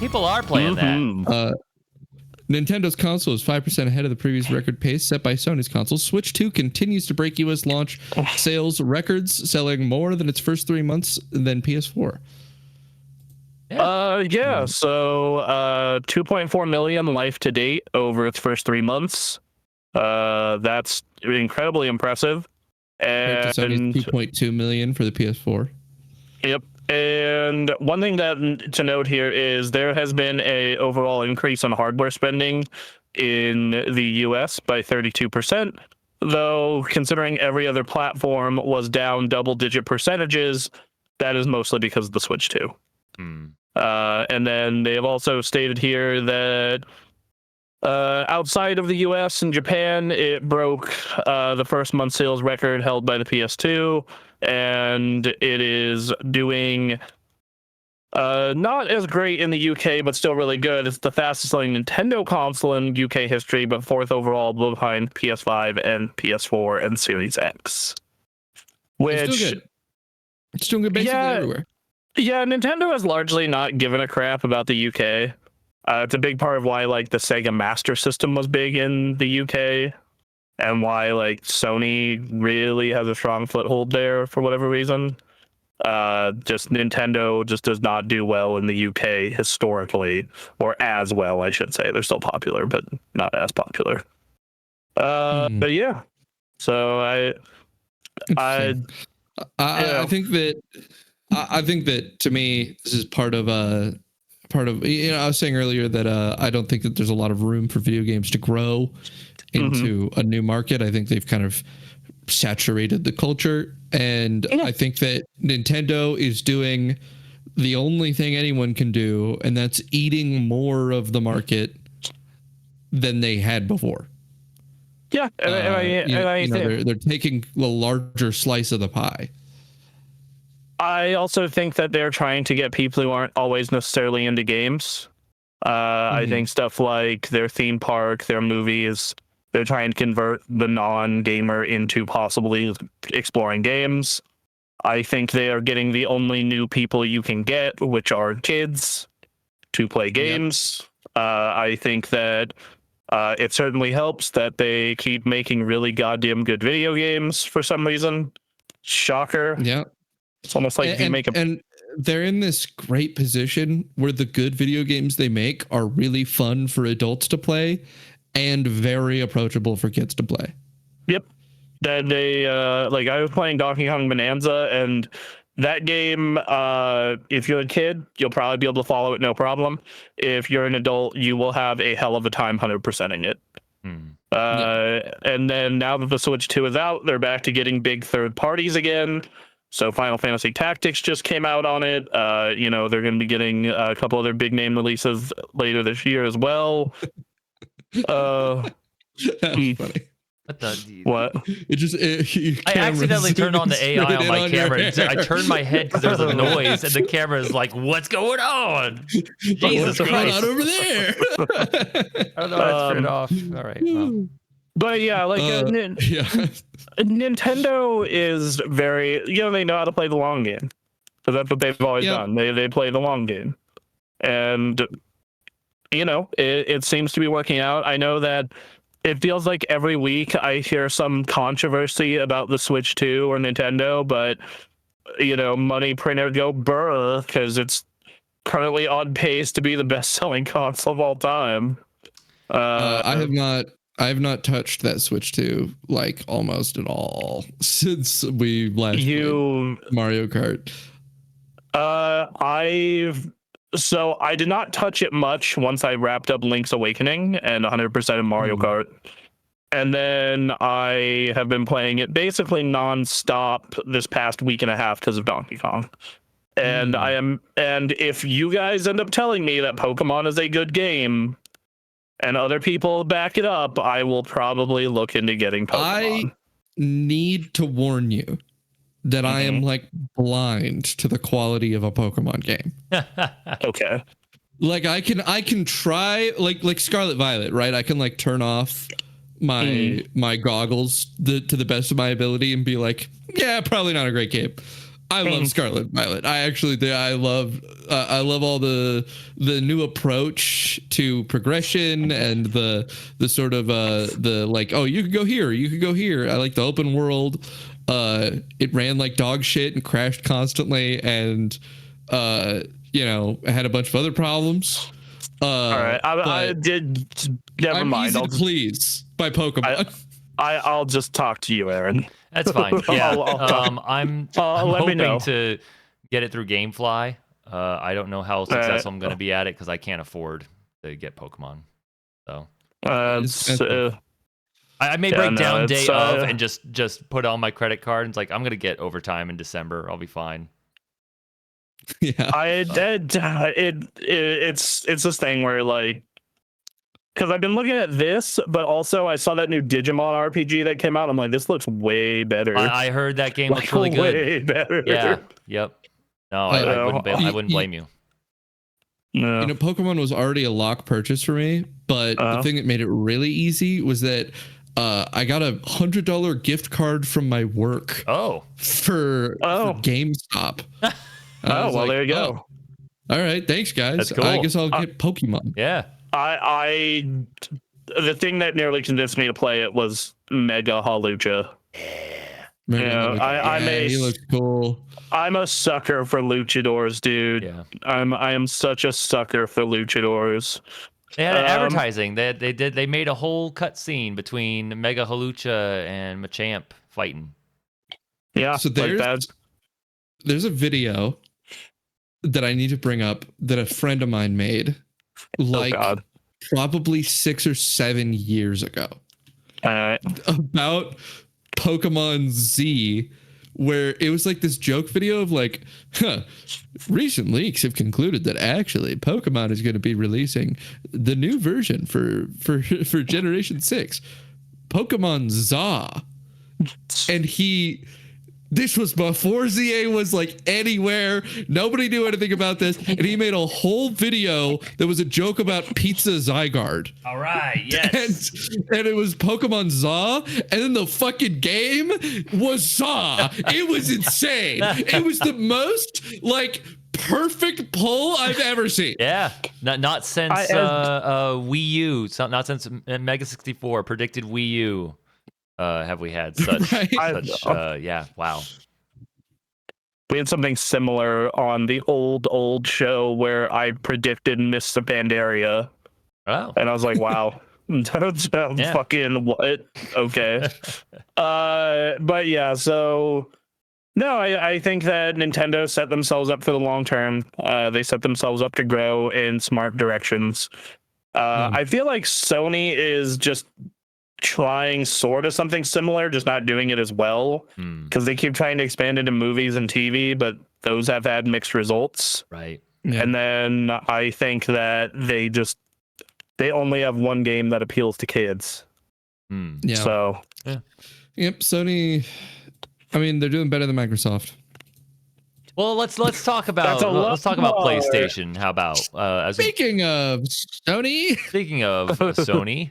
People are playing that. Nintendo's console is 5% ahead of the previous record pace set by Sony's console. Switch 2 continues to break US launch sales records, selling more than its first 3 months than PS4. So 2.4 million life to date over its first 3 months. That's incredibly impressive. Compared to Sony's 2.2 million for the PS4. Yep. And one thing to note here is there has been a overall increase on hardware spending in the US by 32%, though considering every other platform was down double-digit percentages, that is mostly because of the Switch 2. And then they have also stated here that outside of the US and Japan, it broke the first month sales record held by the PS2, and it is doing not as great in the UK, but still really good. It's the fastest selling Nintendo console in UK history, but fourth overall behind PS5 and PS4 and Series X. Which it's still good. It's doing good basically everywhere. Yeah, Nintendo has largely not given a crap about the UK. It's a big part of why like the Sega Master System was big in the UK, and why like Sony really has a strong foothold there for whatever reason. Just Nintendo just does not do well in the UK historically, or as well, I should say. They're still popular, but not as popular. But yeah, so I think that to me this is part of I was saying earlier that I don't think that there's a lot of room for video games to grow into a new market. I think they've kind of saturated the culture, and I think that Nintendo is doing the only thing anyone can do, and that's eating more of the market than they had before. Yeah, they're taking a larger slice of the pie. I also think that they're trying to get people who aren't always necessarily into games. I think stuff like their theme park, their movies, they're trying to convert the non-gamer into possibly exploring games. I think they are getting the only new people you can get, which are kids, to play games. I think that it certainly helps that they keep making really goddamn good video games for some reason. Shocker. Yeah. It's almost like and they're in this great position where the good video games they make are really fun for adults to play and very approachable for kids to play. Yep. That they like I was playing Donkey Kong Bonanza, and that game, if you're a kid, you'll probably be able to follow it no problem. If you're an adult, you will have a hell of a time 100%ing it. And then now that the Switch 2 is out, they're back to getting big third parties again. So Final Fantasy Tactics just came out on it. They're going to be getting a couple other big name releases later this year as well. That's funny. What? I accidentally turned on the AI on my camera. I turned my head because there was a noise, and the camera is like, "What's going on? Jesus Christ!" What's going on over there? I don't know how to turn it off. All right. Well. But yeah, Nintendo is very, they know how to play the long game. So that's what they've always done. They play the long game. And, it seems to be working out. I know that it feels like every week I hear some controversy about the Switch 2 or Nintendo, but, money printer go brr, because it's currently on pace to be the best-selling console of all time. I have not touched that Switch 2 like almost at all since we last played Mario Kart. I did not touch it much once I wrapped up Link's Awakening and 100% of Mario Kart. And then I have been playing it basically nonstop this past week and a half because of Donkey Kong. And and if you guys end up telling me that Pokemon is a good game, and other people back it up, I will probably look into getting Pokemon. I need to warn you that I am like blind to the quality of a Pokemon game. Okay. Like I can try like Scarlet Violet, right? I can like turn off my goggles to the best of my ability and be like, yeah, probably not a great game. I love Scarlet Violet. I love all the new approach to progression and the sort of the like, oh, you could go here, you could go here. I like the open world. It ran like dog shit and crashed constantly, and had a bunch of other problems. All right, I did. Never mind. Easy to please by Pokemon. I'll just talk to you, Aaron. That's fine. Yeah, I'm hoping know. to get it through GameFly. I don't know how successful I'm going to be at it because I can't afford to get Pokemon. So I may break down day of and just put on my credit card and it's like I'm going to get overtime in December. I'll be fine. Yeah, it's this thing where like. Because I've been looking at this, but also I saw that new Digimon RPG that came out. I'm like, this looks way better. I heard that game looks really good. Way better. Yeah. Yep. No, I wouldn't blame you. No. Pokemon was already a lock purchase for me, but the thing that made it really easy was that I got a $100 gift card from my work. For GameStop. Well, there you go. All right, thanks, guys. That's cool. I guess I'll get Pokemon. Yeah. The thing that nearly convinced me to play it was Mega Halucha. Yeah. He looks cool. I'm a sucker for luchadors, dude. Yeah. I am such a sucker for luchadors. They had advertising. They made a whole cutscene between Mega Halucha and Machamp fighting. Yeah. So there's a video that I need to bring up that a friend of mine made. Probably 6 or 7 years ago. About Pokemon Z, where it was like this joke video of like, recent leaks have concluded that actually Pokemon is going to be releasing the new version for Generation 6, Pokemon ZA. And this was before ZA was like anywhere. Nobody knew anything about this. And he made a whole video that was a joke about Pizza Zygarde. All right, yes. And it was Pokemon ZA. And then the fucking game was ZA. It was insane. It was the most like perfect pull I've ever seen. Yeah. Not since Wii U. Not since Mega 64 predicted Wii U. Have we had such, wow. We had something similar on the old show where I predicted Mr. Pandaria. Oh. And I was like, wow. Fucking what? Okay. But yeah, so no, I think that Nintendo set themselves up for the long term. They set themselves up to grow in smart directions. I feel like Sony is just trying sort of something similar, just not doing it as well, because they keep trying to expand into movies and TV, but those have had mixed results. Right. Yeah. And then I think that they only have one game that appeals to kids. Yeah. So yep, Sony, I mean, they're doing better than Microsoft. Well, let's talk about PlayStation. How about speaking of Sony? Speaking of Sony,